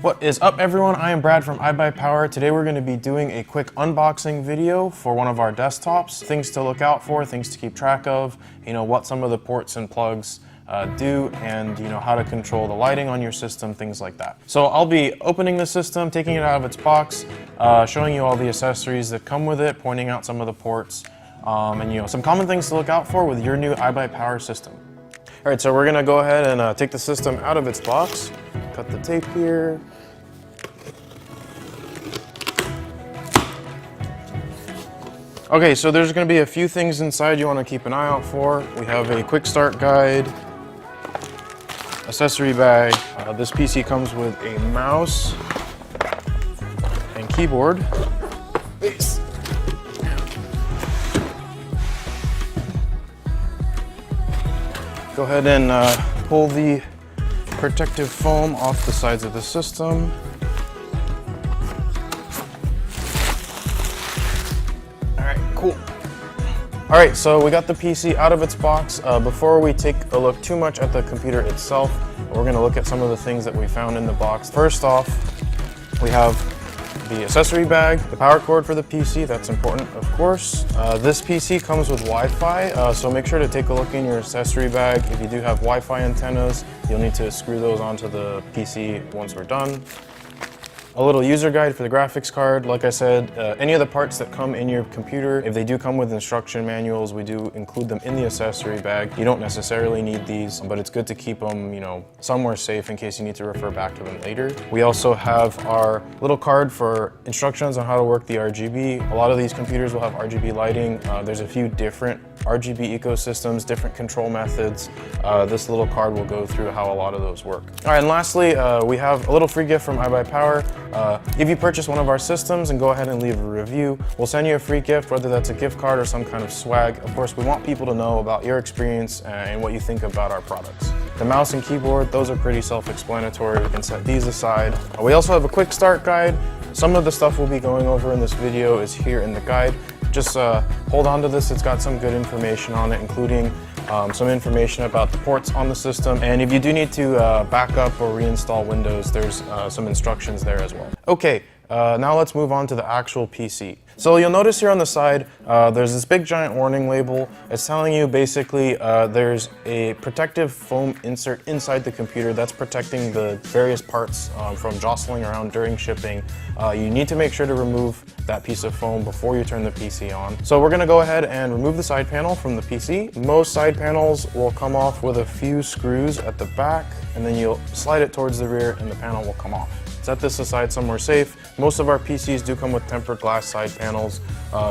What is up, everyone? I am Brad from iBUYPOWER. Today we're going to be doing a quick unboxing video for one of our desktops. Things to look out for, things to keep track of, what some of the ports and plugs do, and how to control the lighting on your system, things like that. So I'll be opening the system, taking it out of its box, showing you all the accessories that come with it, pointing out some of the ports, and some common things to look out for with your new iBUYPOWER system. All right, so we're gonna go ahead and take the system out of its box. Cut the tape here. Okay, so there's gonna be a few things inside you wanna keep an eye out for. We have a quick start guide, accessory bag. This PC comes with a mouse and keyboard. Base. Go ahead and pull the protective foam off the sides of the system. All right, cool. All right, so we got the PC out of its box. Before we take a look too much at the computer itself, we're gonna look at some of the things that we found in the box. First off, we have the accessory bag, the power cord for the PC, that's important, of course. This PC comes with Wi-Fi, so make sure to take a look in your accessory bag. If you do have Wi-Fi antennas, you'll need to screw those onto the PC once we're done. A little user guide for the graphics card. Like I said, any of the parts that come in your computer, if they do come with instruction manuals, we do include them in the accessory bag. You don't necessarily need these, but it's good to keep them, somewhere safe in case you need to refer back to them later. We also have our little card for instructions on how to work the RGB. A lot of these computers will have RGB lighting. There's a few different RGB ecosystems, different control methods. This little card will go through how a lot of those work. All right, and lastly, we have a little free gift from iBUYPOWER. If you purchase one of our systems and go ahead and leave a review, we'll send you a free gift, whether that's a gift card or some kind of swag. Of course, we want people to know about your experience and what you think about our products. The mouse and keyboard, those are pretty self-explanatory. We can set these aside. We also have a quick start guide. Some of the stuff we'll be going over in this video is here in the guide. Just hold on to this, it's got some good information on it, including some information about the ports on the system. And if you do need to back up or reinstall Windows, there's some instructions there as well. Okay, now let's move on to the actual PC. So you'll notice here on the side, there's this big giant warning label. It's telling you basically there's a protective foam insert inside the computer that's protecting the various parts from jostling around during shipping. You need to make sure to remove that piece of foam before you turn the PC on. So we're gonna go ahead and remove the side panel from the PC. Most side panels will come off with a few screws at the back, and then you'll slide it towards the rear and the panel will come off. Set this aside somewhere safe. Most of our PCs do come with tempered glass side panels,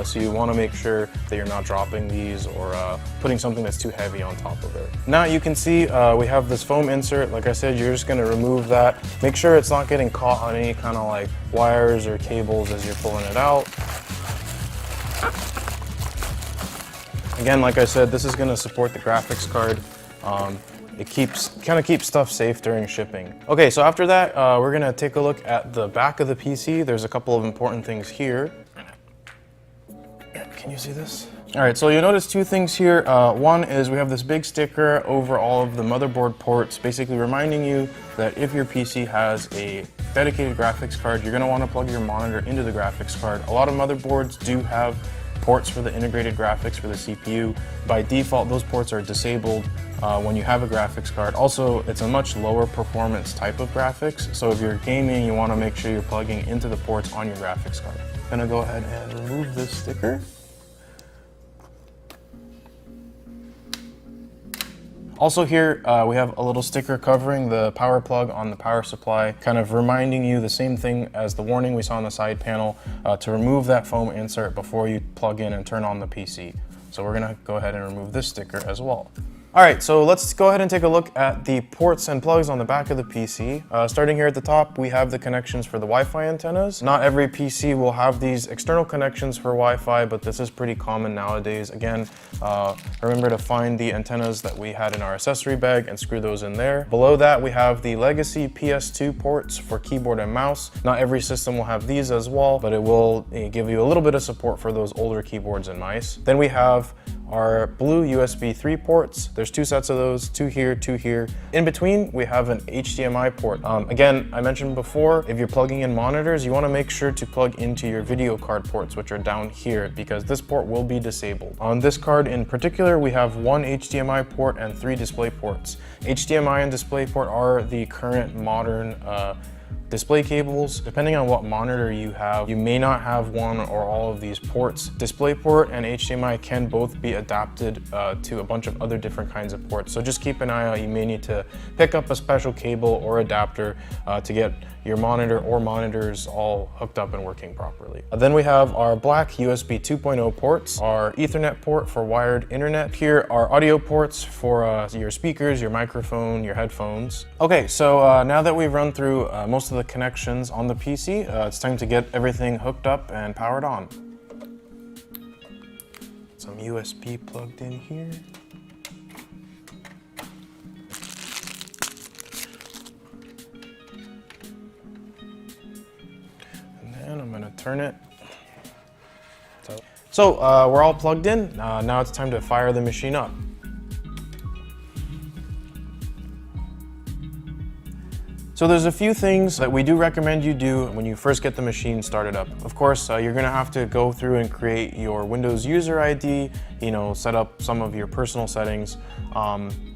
so you want to make sure that you're not dropping these or putting something that's too heavy on top of it. Now you can see we have this foam insert. Like I said, you're just going to remove that. Make sure it's not getting caught on any kind of like wires or cables as you're pulling it out. Again, like I said, this is going to support the graphics card. It kind of keeps stuff safe during shipping. Okay, so after that, we're gonna take a look at the back of the PC. There's a couple of important things here. Can you see this? All right, so you'll notice two things here. One is we have this big sticker over all of the motherboard ports, basically reminding you that if your PC has a dedicated graphics card, you're gonna wanna plug your monitor into the graphics card. A lot of motherboards do have ports for the integrated graphics for the CPU. By default, those ports are disabled when you have a graphics card. Also, it's a much lower performance type of graphics, so if you're gaming, you want to make sure you're plugging into the ports on your graphics card. I'm gonna go ahead and remove this sticker. Also here, we have a little sticker covering the power plug on the power supply, kind of reminding you the same thing as the warning we saw on the side panel, to remove that foam insert before you plug in and turn on the PC. So we're gonna go ahead and remove this sticker as well. All right, so let's go ahead and take a look at the ports and plugs on the back of the PC. Starting here at the top, we have the connections for the Wi-Fi antennas. Not every PC will have these external connections for Wi-Fi, but this is pretty common nowadays. Again, remember to find the antennas that we had in our accessory bag and screw those in there. Below that, we have the legacy PS2 ports for keyboard and mouse. Not every system will have these as well, but it will give you a little bit of support for those older keyboards and mice. Then we have are blue USB 3 ports. There's 2 sets of those, 2 here, 2 here. In between, we have an HDMI port. Again, I mentioned before, if you're plugging in monitors, you wanna make sure to plug into your video card ports, which are down here, because this port will be disabled. On this card in particular, we have 1 HDMI port and 3 display ports. HDMI and DisplayPort are the current modern display cables. Depending on what monitor you have, you may not have one or all of these ports. DisplayPort and HDMI can both be adapted to a bunch of other different kinds of ports. So just keep an eye out. You may need to pick up a special cable or adapter to get your monitor or monitors all hooked up and working properly. Then we have our black USB 2.0 ports, our Ethernet port for wired internet. Here are audio ports for your speakers, your microphone, your headphones. Okay, so now that we've run through most of the connections on the PC, it's time to get everything hooked up and powered on. Some USB plugged in here. And I'm gonna turn it. So we're all plugged in. Now it's time to fire the machine up. So there's a few things that we do recommend you do when you first get the machine started up. Of course, you're gonna have to go through and create your Windows user ID, set up some of your personal settings.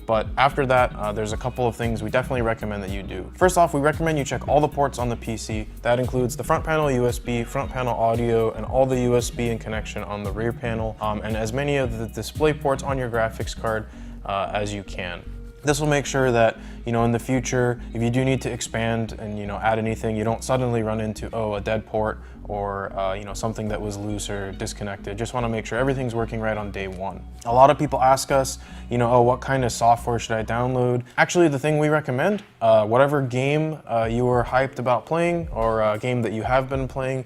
But after that, there's a couple of things we definitely recommend that you do. First off, we recommend you check all the ports on the PC. That includes the front panel USB, front panel audio, and all the USB and connection on the rear panel, and as many of the display ports on your graphics card as you can. This will make sure that, in the future, if you do need to expand and, add anything, you don't suddenly run into, a dead port or, something that was loose or disconnected. Just want to make sure everything's working right on day one. A lot of people ask us, what kind of software should I download? Actually, the thing we recommend, whatever game you are hyped about playing or a game that you have been playing,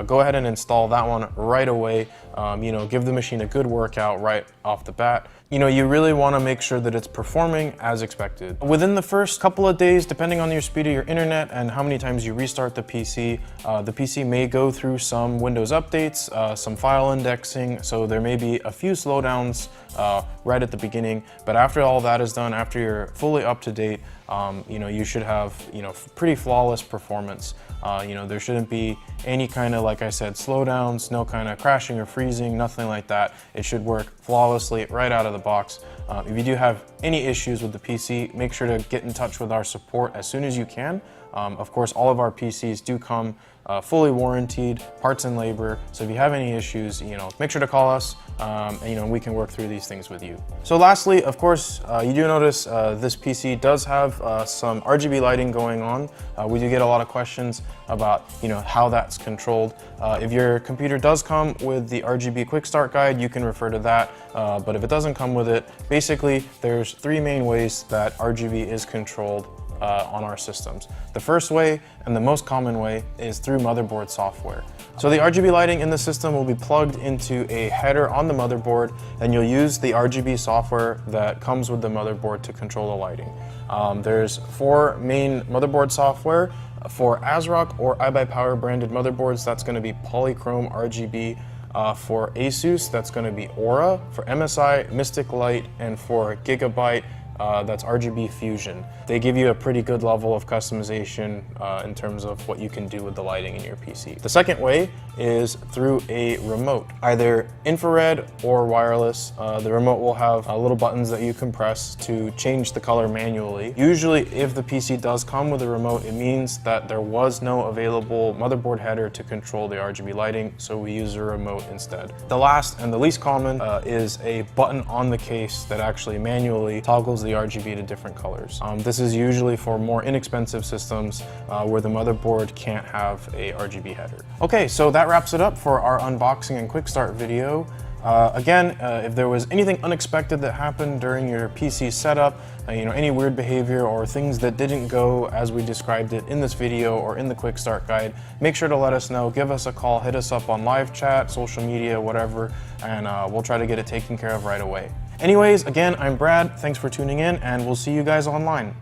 go ahead and install that one right away. Give the machine a good workout right off the bat. You really want to make sure that it's performing as expected. Within the first couple of days, depending on your speed of your internet and how many times you restart the PC may go through some Windows updates, some file indexing, so there may be a few slowdowns right at the beginning, but after all that is done, after you're fully up to date, you should have, pretty flawless performance. There shouldn't be any kind of, like I said, slowdowns, no kind of crashing or freezing, nothing like that. It should work flawlessly right out of the box. If you do have any issues with the PC, make sure to get in touch with our support as soon as you can. Of course, all of our PCs do come fully warranted, parts and labor. So if you have any issues, make sure to call us, and we can work through these things with you. So lastly, of course, you do notice this PC does have some RGB lighting going on. We do get a lot of questions about, how that's controlled. If your computer does come with the RGB quick start guide, you can refer to that. But if it doesn't come with it, basically there's 3 main ways that RGB is controlled on our systems. The first way and the most common way is through motherboard software. So the RGB lighting in the system will be plugged into a header on the motherboard, and you'll use the RGB software that comes with the motherboard to control the lighting. There's 4 main motherboard software. For ASRock or iBUYPOWER branded motherboards, that's going to be Polychrome RGB. For ASUS, that's going to be Aura. For MSI, Mystic Light, and for Gigabyte, that's RGB Fusion. They give you a pretty good level of customization in terms of what you can do with the lighting in your PC. The second way is through a remote, either infrared or wireless. The remote will have little buttons that you can press to change the color manually. Usually, if the PC does come with a remote, it means that there was no available motherboard header to control the RGB lighting, so we use a remote instead. The last and the least common is a button on the case that actually manually toggles the RGB to different colors. This is usually for more inexpensive systems where the motherboard can't have a RGB header. Okay, so that wraps it up for our unboxing and quick start video. Again, if there was anything unexpected that happened during your PC setup, any weird behavior or things that didn't go as we described it in this video or in the quick start guide, make sure to let us know. Give us a call, hit us up on live chat, social media, whatever, and we'll try to get it taken care of right away. Anyways, again, I'm Brad. Thanks for tuning in, and we'll see you guys online.